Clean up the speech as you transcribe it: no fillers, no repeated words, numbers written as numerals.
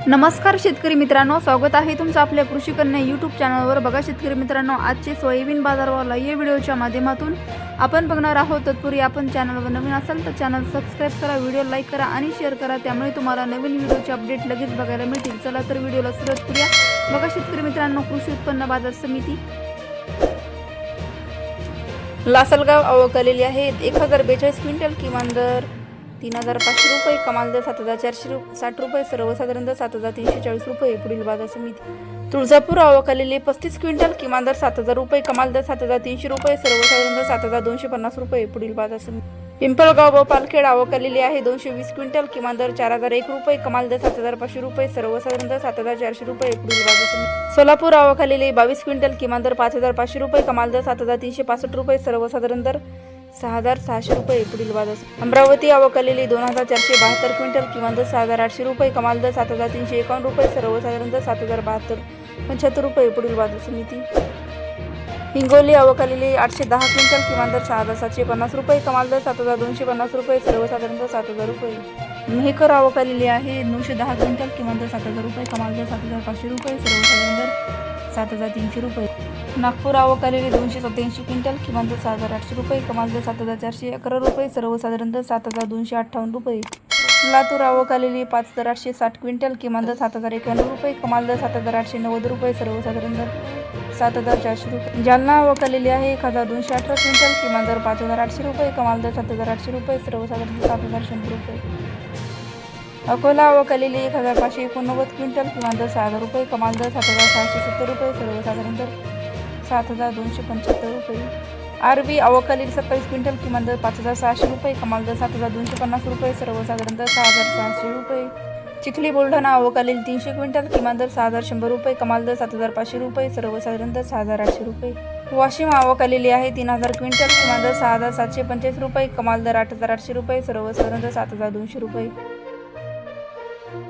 नमस्कार शेतकरी मित्रांनो, स्वागत आहे तुमचं आपल्या कृषी कन्या यूट्यूब चॅनलवर। बघा शेतकरी मित्रांनो, आजचे सोयाबीन बाजारभाव या व्हिडिओच्या माध्यमातून आपण बघणार आहोत। तत्पूर्वी आपण चॅनलवर नवीन असाल तर चॅनल सबस्क्राइब करा, व्हिडिओ लाईक करा आणि शेअर करा, त्यामुळे तुम्हाला नवीन व्हिडिओचे अपडेट लगेच बघायला मिळतील। चला तर व्हिडिओला सुरुवात करूया। बघा शेतकरी मित्रांनो, कृषी उत्पन्न बाजार समिती लासलगाव आवक आलेली आहे। 1042 क्विंटल, किमान दर 3500 रुपये, कमाल दर 7460 रुपये, सर्वसाधारण दर 7340 रुपये। पुढील बाजार समिती तुळजापूर आवक आलेली 35 क्विंटल, किमान दर 7000 रुपये, कमाल दर 7300 रुपये, सर्वसाधारण दर 7250 रुपये। पुढील बाजार समिती पिंपळगाव व पालखेड आवक आलेली आहे 220 क्विंटल, किमान दर 4001 रुपये, कमाल दर 7500 रुपये, सर्वसाधारण दर 7400 रुपये। पुढील बाजार समिती सोलापूर आवक आलेली 22 क्विंटल, किमान दर 5500 रुपये, कमाल दर 7365 रुपये, सर्वसाधारण दर 6600 रुपये। पुढील बाजार अमरावती आवक आलेली 2472 क्विंटल, किमान दर 6800 रुपये, कमाल दर 7351 रुपये, सर्वसाधारण दर 7072 रुपये। पुढील बाजार समिती हिंगोली आवक आलेली 810 क्विंटल, किमान दर 6750 रुपये, कमाल दर 7250 रुपये, सर्वसाधारण दर 7000 रुपये। मेहकर आवक आलेली आहे 910 क्विंटल, किमान दर 7000 रुपये, कमाल दर 7500 रुपये, सर्वसाधारण दर 7300 रुपये। नागपूर आवक आलेली 287 क्विंटल, किमान दर 6800 रुपये, कमाल दर 7411 रुपये, सर्वसाधारण दर 7258 रुपये। लातूर आवक आलेली 5860 क्विंटल, किमान दर 7091 रुपये, कमाल दर 7890 रुपये, सर्वसाधारण दर 7400 रुपये। जालना आवक आलेली आहे 1218 क्विंटल, किमान दर 5800 रुपये, कमाल दर 7800 रुपये, सर्वसाधारण दर 7100 रुपये। अकोला आवक आलेली 1589 क्विंटल, किमान दर 6000 रुपये, कमाल दर 7670 रुपये, सर्वसाधारण दर 7275 रुपये। आरबी आवक आलेली 27 क्विंटल, किमान दर 5600 रुपये, कमाल दर 7250 रुपये, सर्वसाधारण दर 6600 रुपये। चिखली बुलढाणा आवक आलेली 300 क्विंटल, किमान दर 6100 रुपये, कमाल दर 7500 रुपये, सर्वसाधारण दर 6800 रुपये। वाशिम आवक आलेली आहे 3000 क्विंटल, किमान दर 6745 रुपये, कमाल दर 8800 रुपये, सर्वसाधारण दर 7200 रुपये।